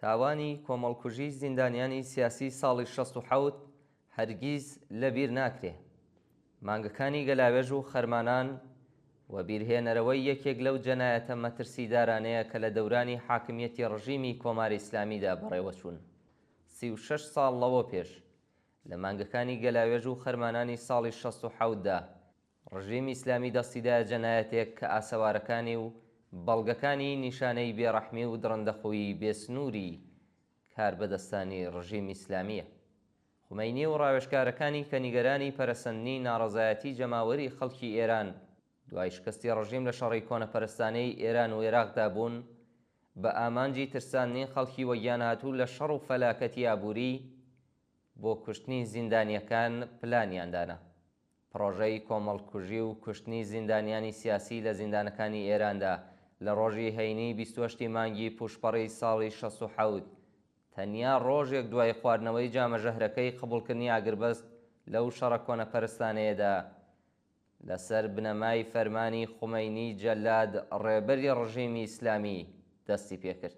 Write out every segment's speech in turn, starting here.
تاوانی کۆمەڵکوژی زیندانیانی سیاسی ساڵی 1960 هەرگیز لەبیر ناکرێ. مانگەکانی گەلاوێژ و خەرمانان و بیرهێنەرەوەی یەکێک لەو جەنایەتە مەترسیدارانەیە کە لە دەورانی حاکمیەتی ڕژیمی کۆماری ئیسلامیدا بەڕێوەچوون. 36 ساڵ لەوە پێش لە مانگەکانی گەلاوێژ و خەرمانانی ساڵی 1960دا ڕژیمی ئیسلامی دەستیدایە جەنایەتێک کە ئاسەوارەکانی و بەڵگەکانی نیشانەی بێڕەحمی و درەندەخۆیی بێسنووری کاربەدەستانی ڕژیمی ئیسلامیە. خومەینی و ڕاوێژکارەکانی کە نیگەرانی پەرەسەندنی ناڕەزایەتی جەماوەری خەڵکی ئێران دوای شکستی ڕژیم لە شەڕی کۆنەپەرستانەی ئێران و عێراقدا بوون، بە ئامانجی ترساندنی خەڵکی وەگیانهاتوو لە شەڕ و فەلاکەتی ئابووری بۆ کوشتنی زیندانیەکان پلانیاندانە. پرۆژەی کۆمەڵکوژی و کوشتنی زیندانیانی سیاسی لە زیندانەکانی ئێراندا لە ڕۆژی هەینی 28 مانگی پوشپەڕی ساڵی 1960 تەنیا ڕۆژێک دوای خواردنەوەی جامەژەهرەکەی قبوڵکردنی ئاگربەست لەو شەڕە کۆنەپەرستانەیەدا لەسەر بنەمای فەرمانی خومەینی جەلاد ڕێبەری ڕژیمی ئیسلامی دەستی پێکرد.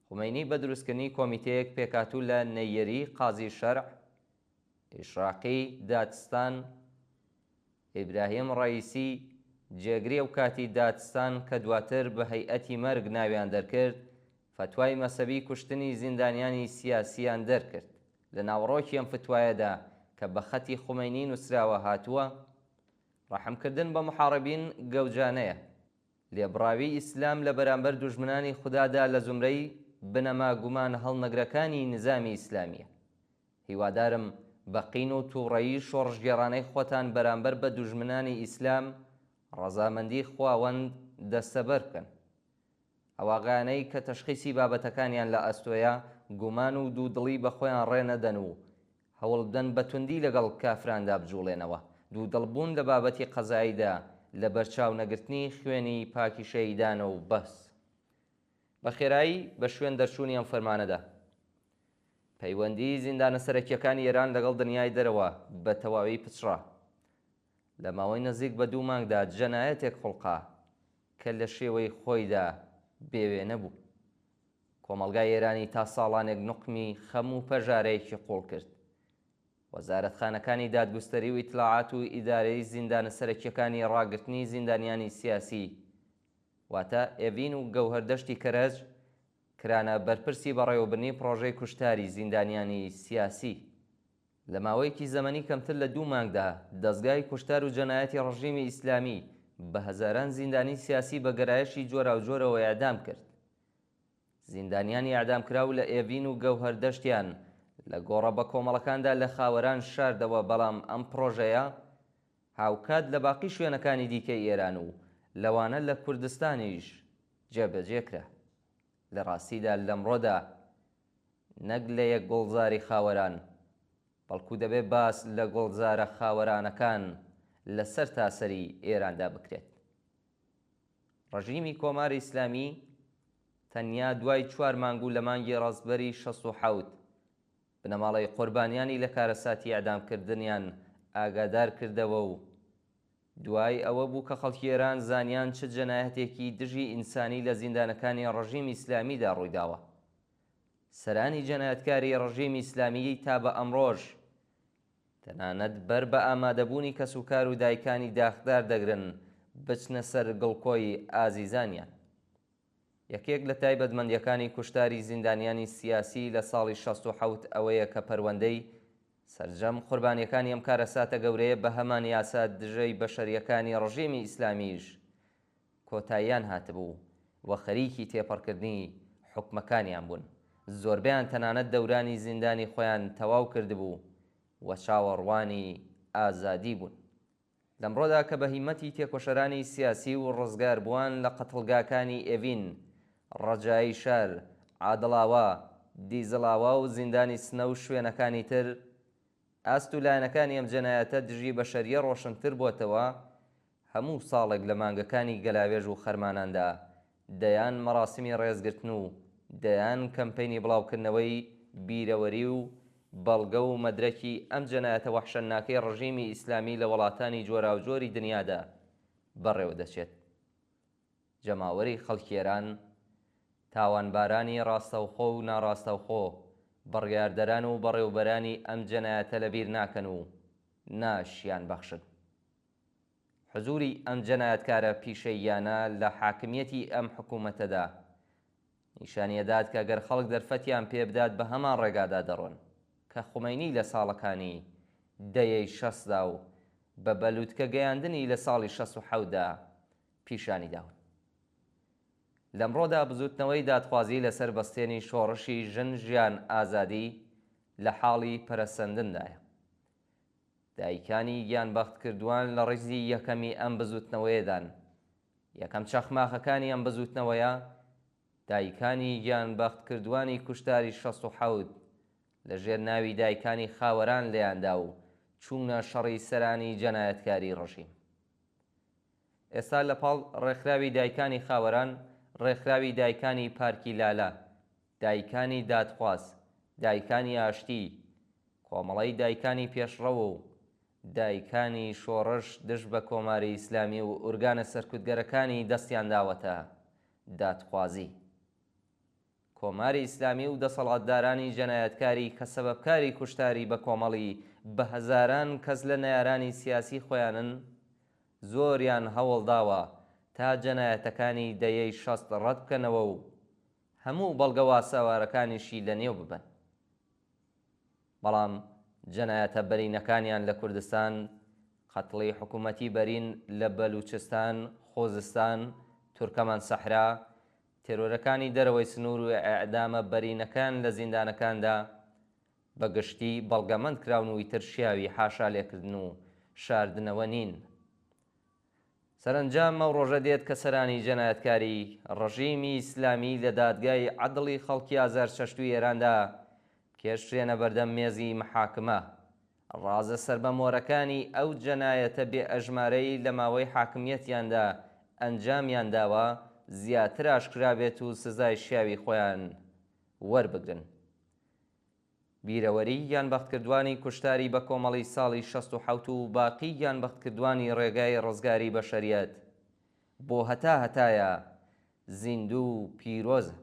خومەینی بە دروستکردنی کۆمیتەیەک پێکهاتوو لە نەیەری قازی شەرع، ئیشراقی دادستان، ئیبراهیم ڕەئیسی جێگری و کاتی دادستان کە دواتر بە هەیئەتی مەرگ ناویان دەرکرد، فتوای مەسەبی کوشتنی زیندانیانی سیاسیان دەرکرد. لە ناوڕۆکی ئەم فتوایەدا کە بە خەتی خومەینی نووسراوە هاتووە، ڕەحمکردن بە محارەبین گەوجانەیە، لێبڕاوی ئیسلام لە بەرامبەر دوژمنانی خودادا لە زومرەی بنەما گومان هەڵنەگرەکانی نظامی ئیسلامیە. هیوادارم بەقین و تووڕەیی شۆڕژگێڕانەی خۆتان بەرامبەر بە دوژمنانی ئیسلام ڕەزامەندی خواوەند دەستەبەر بکەن. ئەواغانەی کە تەشخیصی بابەتەکانیان لە ئەستۆیە گومان و دوودڵی بە خۆیان ڕێنەدەن و هەوڵ بدەن بە توندی لەگەڵ کافراندا بجوڵێنەوە. دوودڵبوون لە بابەتی قەزاییدا لە بەرچاو نەگرتنی خوێنی پاکی شەیدانە و بەس. بە خێرایی بە شوێن دەرچوونی ئەم فەرمانەدا پەیوەندی زیندانە سەرەکیەکانی ئێران لەگەڵ دنیای دەرەوە بە تەواوی پچڕا. لە ماوەی نزیک بە 2 مانگدا جەنایەتێک خوڵقا کە لە شێوەی خۆیدا بێوێ نەبوو. کۆمەڵگای ئێرانی تا ساڵانێک نوقمی خەم و پەژارەیەکی قوڵ کرد. وەزارەتخانەکانی دادگوستەری و ئیتلاعات و ئیدارەی زیندانە سەرەکیەکانی ڕاگررتنی زیندانیانی سیاسی واتە ئێڤین و گەوهەردەشتی کەرەج کرانە بەرپرسی بەڕێوەبرنی پرۆژەی کوشتاری زیندانیانی سیاسی. لە ماوەیەکی زەمەنی کەمتر لە 2 مانگدا دەستگای کوشتار و جەنایەتی ڕژیمی ئیسلامی بە هەزاران زیندانی سیاسی بە گەرایشی جۆراوجۆرەوە ئیعدام کرد. زیندانیانی ئیعدامکراو لە ئێڤین و گەوهەردەشتیان لە گۆڕە بە کۆمەڵەکاندا لە خاوەران شاردەوە، بەڵام ئەم پرۆژەیە هاوکات لە باقی شوێنەکانی دیکەی ئێران و لەوانە لە کوردستانیش جێبەجێکرا. لە ڕاستیدا لەمڕۆدا نەک لە یەک گوڵزاری خاوەران، بەڵکو دەبێ باس لە گوڵزارە خاوەرانەکان لەسەر تاسەری ئێراندا بکرێت. ڕژیمی کۆماری ئیسلامی تەنیا دوای 4 مانگ و لە مانگی ڕەزبەری 1960 بنەماڵەی قوربانیانی لە کارەساتی ئیعدامکردنیان ئاگادار کردەوە و دوای ئەوە بوو کە خەڵکی ئێران زانیان چ جەنایەتێکی دژی ئینسانی لە زیندانەکانی ڕژیمی ئیسلامیدا ڕوویداوە. سەرانی جەنایەتکاری ڕژیمی ئیسلامی تا بە ئەمڕۆژ تەنانەت بەر بە ئامادەبوونی کەسوکار و دایکانی داخدار دەگرن بچنە سەر گڵکۆی ئازیزانیان. یەکێک لە تایبەتمەندیەکانی کوشتاری زیندانیانی سیاسی لە ساڵی 1960 ئەوەیە کە پەروەندەی سەرجەم قوربانیەکانی ئەم کارەساتە گەورەیە بە هەمان یاسا دژەی بەشەریەکانی ڕژیمی ئیسلامیش کۆتاییان هاتبوو و خەریکی تێپەڕکردنی حوکمەکانیان بوون. زۆربیان تەنانەت دەورانی زیندانی خۆیان تەواو کردبوو و چاوەڕوانی ئازادی بوون. لەمڕۆدا کە بە هیمەتی تێکۆشەرانی سیاسی و ڕزگار بووان لە قەتڵگاکانی ئێڤین، ڕەجایی شار، عادڵاوە، دیزڵاوە و زیندانی سنە و شوێنەکانی تر، ئاست و لایەنەکانی ئەم جەنایەتە دژی بەشەریە ڕۆشنتر بۆتەوە. هەموو ساڵێک لە مانگەکانی گەلاوێژ و خەرماناندا دەیان مەراسمی ڕێزگرتن و دەیان کەمپەینی بڵاوکردنەوەی بیرەوەری و بەڵگە و مەدرەکی ئەم جەنایەتە وەحشەتناکەی ڕژیمی ئیسلامی لە وڵاتانی جۆراوجۆری دنیادا بەڕێوە دەچێت. جەماوەری خەڵکی ئێران تاوانبارانی ڕاستەوخۆ و ناڕاستەوخۆ بڕیاردەران و بەڕێوەبەرانی ئەم جەنایەتە لەبیر ناکەن و ناشیان بەخشن. حزوری ئەم جەنایەتکارە پیشەییانە لە حاکمیەتی ئەم حکوومەتەدا نیشانیەدات کە گەر خەڵک دەرفەتیان پێ بدات بە هەمان ڕێگادا دەڕۆن کە خومەینی لە ساڵەکانی دەیەی 60دا و بە بەلووتکە گەیاندنی لە ساڵی 67دا پیشانی داون. لەمڕۆدا بزوتنەوەی دادخوازی لەسەر بەستێنی شۆڕشی ژن ژیان ئازادی لە حاڵی پەرەسەندندایە. دایکانی گیانبەخت کردووان لە ڕیزی یەکەمی ئەم بزوتنەوەیەدان. یەکەم چەخماخەکانی ئەم بزوتنەوەیە دایکانی گیانبەخت کردوانی کوشتاری 67 لە ژێر ناوی دایکانی خاوەران لێیاندا و چوونە شەڕی سەرانی جەنایەتکاری ڕەژیم. ئێستا لە پاڵ ڕێکخراوی دایکانی خاوەران، ڕێکخراوی دایکانی پارکی لالە، دایکانی دادخواز، دایکانی ئاشتی، کۆمەڵی دایکانی پێشڕەوە و دایکانی شۆڕش دژ بە کۆماری ئیسلامی و ئورگانە سەرکوتگەرەکانی دەستیان داوەتە دادخوازی. کۆماری ئیسلامی و دەسەڵاتدارانی جەنایەتکاری کە سەبەبکاری کوشتاری بە کۆمەڵی بە هەزاران کەس لە نەیارانی سیاسی خۆیانن زۆریان هەوڵداوە تا جەنایەتەکانی دەیەی 60 ڕەت بکەنەوە و هەموو بەڵگە واساوارەکانیشی لە نێو ببن. بەڵام جەنایەتە بەرینەکانیان لە کوردستان، قەتڵی حکوومەتی بەرین لە بەلوچستان، خۆزستان، تورکەمان سەحرا، تێرۆرەکانی دەرەوەی سنوور و ئەعدامە بەرینەکان لە زیندانەکاندا بەگشتی بەڵگەمەند کراون و ئیتر شیاوی حاشا لێکردن و شاردنەوە نین. سەرنجام ئەو ڕۆژە دێت کە سەرانی جەنایەتکاری ڕەژیمی ئیسلامی لە دادگای عەدڵی خەڵکی ئازار چەشتووی ئێراندا کێشرێنە بەردەم مێزی محاکمە. ڕازە سەربەمۆرەکانی ئەو جەنایەتە بێ ئەژمارەی لە ماوەی حاکمیەتیاندا ئەنجامیان داوە زیاتر ئاشکرا بێت و سزای شیاوی خۆیان وەربگرن. بیرەوەری گیانبەختکردوانی کوشتاری بە کۆمەڵی ساڵی 67 و باقی گیانبەختکردوانی ڕێگای ڕزگاری بەشەریەت بۆ هەتا هەتایە زیندوو و پیرۆزە.